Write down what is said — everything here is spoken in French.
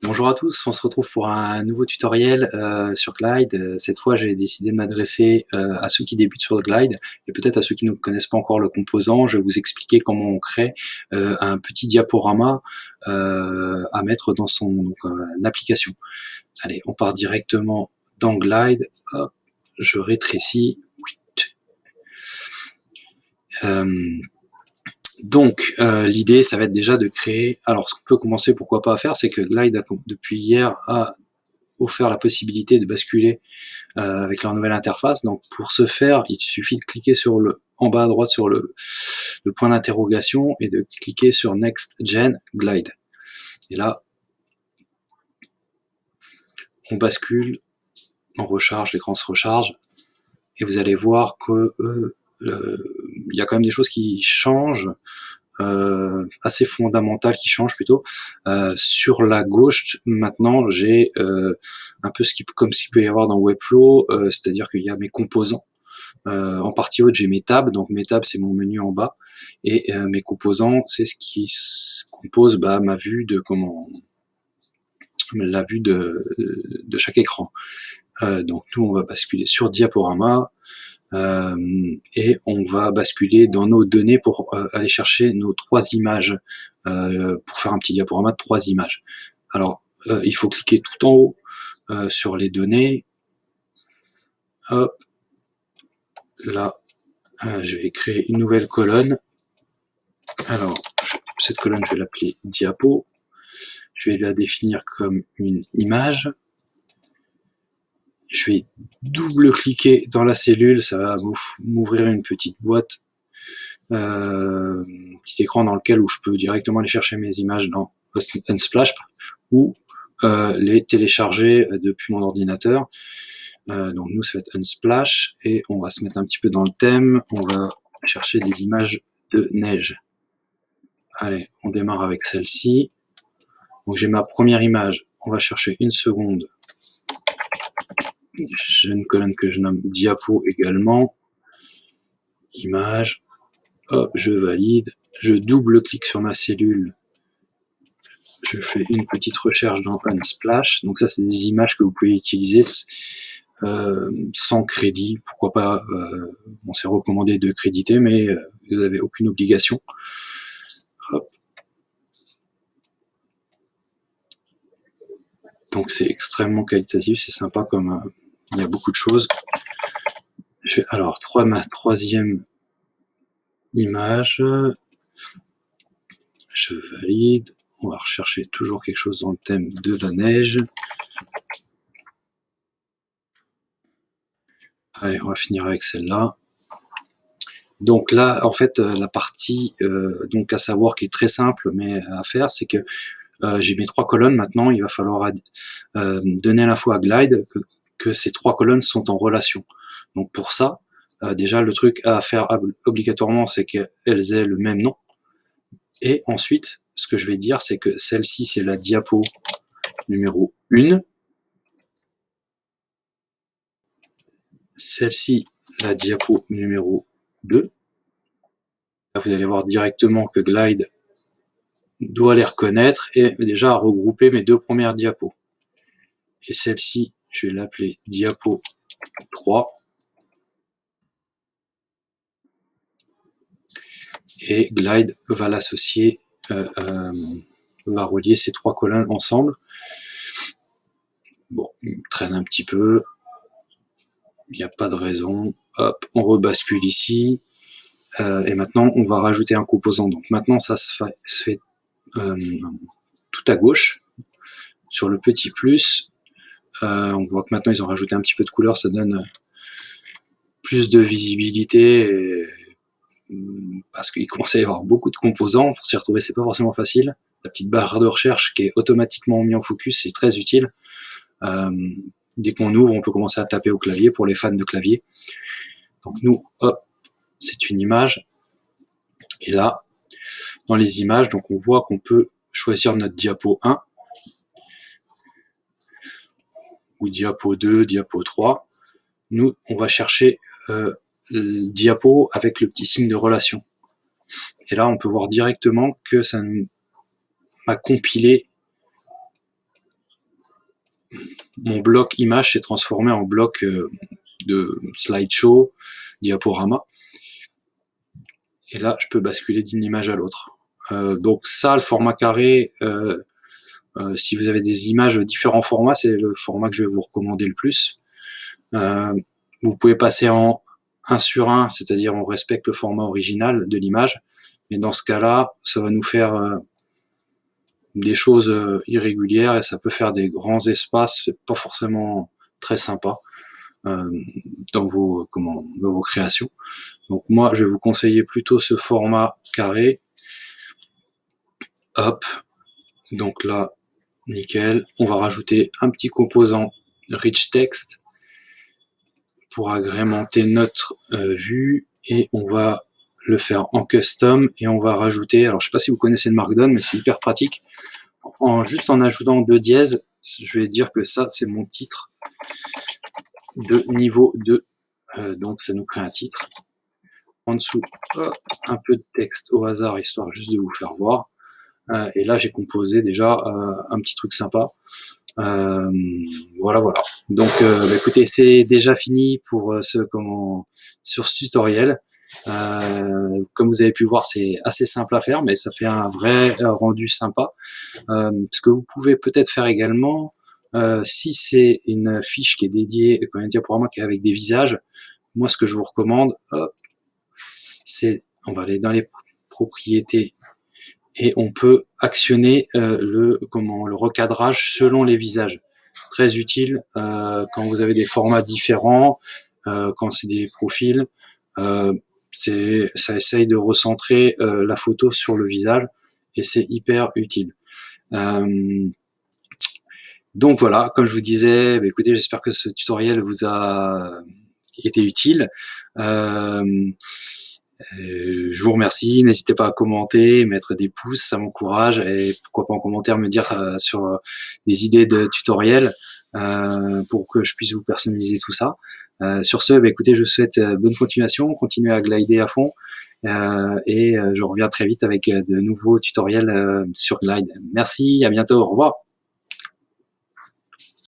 Bonjour à tous, on se retrouve pour un nouveau tutoriel sur Glide. Cette fois, j'ai décidé de m'adresser à ceux qui débutent sur Glide et peut-être à ceux qui ne connaissent pas encore le composant. Je vais vous expliquer comment on crée un petit diaporama à mettre dans son application. Allez, on part directement dans Glide. Hop, je rétrécis. L'idée, ça va être déjà de créer. Alors, ce qu'on peut commencer, pourquoi pas à faire, c'est que Glide, depuis hier, a offert la possibilité de basculer avec leur nouvelle interface. Donc, pour ce faire, il suffit de cliquer sur en bas à droite sur le point d'interrogation et de cliquer sur Next Gen Glide. Et là, on bascule, on recharge, l'écran se recharge, et vous allez voir que il y a quand même des choses qui changent. Assez fondamentales qui changent plutôt. Sur la gauche, maintenant, j'ai un peu comme ce qu'il peut y avoir dans Webflow, c'est-à-dire qu'il y a mes composants. En partie haute, j'ai mes tabs, donc mes tabs, c'est mon menu en bas, et mes composants, c'est ce qui compose ma vue la vue de chaque écran. Donc nous, on va basculer sur Diaporama, et on va basculer dans nos données pour aller chercher nos 3 images, pour faire un petit diaporama de 3 images. Alors, il faut cliquer tout en haut sur les données. Hop, là, je vais créer une nouvelle colonne. Alors, cette colonne, je vais l'appeler diapo. Je vais la définir comme une image. Je vais double-cliquer dans la cellule, ça va m'ouvrir une petite boîte, petit écran dans lequel où je peux directement aller chercher mes images dans Unsplash ou les télécharger depuis mon ordinateur. Donc nous, ça va être Unsplash et on va se mettre un petit peu dans le thème. On va chercher des images de neige. Allez, on démarre avec celle-ci. Donc j'ai ma première image. On va chercher une seconde. J'ai une colonne que je nomme diapo également. Image. Hop, je valide. Je double-clique sur ma cellule. Je fais une petite recherche dans Unsplash. Donc ça, c'est des images que vous pouvez utiliser sans crédit. Pourquoi pas, bon, c'est recommandé de créditer, mais vous n'avez aucune obligation. Hop. Donc c'est extrêmement qualitatif, c'est sympa comme il y a beaucoup de choses. Je fais alors ma troisième image. Je valide. On va rechercher toujours quelque chose dans le thème de la neige. Allez, on va finir avec celle-là. Donc là, en fait, la partie donc à savoir qui est très simple mais à faire, c'est que j'ai mes 3 colonnes maintenant. Il va falloir donner l'info à Glide que ces 3 colonnes sont en relation. Donc pour ça, déjà le truc à faire obligatoirement, c'est qu'elles aient le même nom. Et ensuite, ce que je vais dire, c'est que celle-ci, c'est la diapo numéro 1. Celle-ci, la diapo numéro 2. Là, vous allez voir directement que Glide doit les reconnaître et déjà regrouper mes 2 premières diapos. Et celle-ci, je vais l'appeler diapo 3. Et Glide va l'associer, va relier ces 3 colonnes ensemble. Bon, il traîne un petit peu, il n'y a pas de raison. Hop, on rebascule ici. Et maintenant, on va rajouter un composant. Donc maintenant, ça se fait tout à gauche, sur le petit plus. On voit que maintenant, ils ont rajouté un petit peu de couleur, ça donne plus de visibilité, parce qu'il commence à y avoir beaucoup de composants. Pour s'y retrouver, c'est pas forcément facile. La petite barre de recherche qui est automatiquement mise en focus, c'est très utile. Dès qu'on ouvre, on peut commencer à taper au clavier pour les fans de clavier. Donc nous, hop, c'est une image. Et là, dans les images, donc on voit qu'on peut choisir notre diapo 1 ou diapo 2, diapo 3. Nous, on va chercher le diapo avec le petit signe de relation. Et là, on peut voir directement que ça m'a compilé mon bloc image s'est transformé en bloc de slideshow, diaporama. Et là, je peux basculer d'une image à l'autre. Donc ça, le format carré, si vous avez des images de différents formats, c'est le format que je vais vous recommander le plus. Vous pouvez passer en 1 sur 1, c'est-à-dire on respecte le format original de l'image, mais dans ce cas-là, ça va nous faire des choses irrégulières et ça peut faire des grands espaces, c'est pas forcément très sympa dans vos créations. Donc moi, je vais vous conseiller plutôt ce format carré. Hop, donc là, nickel. On va rajouter un petit composant rich text pour agrémenter notre vue et on va le faire en custom et on va rajouter, alors je sais pas si vous connaissez le Markdown, mais c'est hyper pratique. Juste en ajoutant 2 dièses, je vais dire que ça c'est mon titre de niveau 2, donc ça nous crée un titre. En dessous, un peu de texte au hasard, histoire juste de vous faire voir. Et là, j'ai composé déjà un petit truc sympa. Voilà. Donc, écoutez, c'est déjà fini pour sur ce tutoriel. Comme vous avez pu voir, c'est assez simple à faire, mais ça fait un vrai rendu sympa. Ce que vous pouvez peut-être faire également, si c'est une fiche qui est dédiée, comme un diaporama qui est avec des visages, moi, ce que je vous recommande, c'est, on va aller dans les propriétés et on peut actionner le recadrage selon les visages. Très utile quand vous avez des formats différents, quand c'est des profils, ça essaye de recentrer la photo sur le visage et c'est hyper utile. Donc voilà, comme je vous disais, écoutez, j'espère que ce tutoriel vous a été utile. Je vous remercie, n'hésitez pas à commenter, mettre des pouces, ça m'encourage et pourquoi pas en commentaire me dire sur des idées de tutoriels pour que je puisse vous personnaliser tout ça. Sur ce, écoutez, je vous souhaite bonne continuation, continuez à glider à fond et je reviens très vite avec de nouveaux tutoriels sur Glide. Merci, à bientôt, au revoir.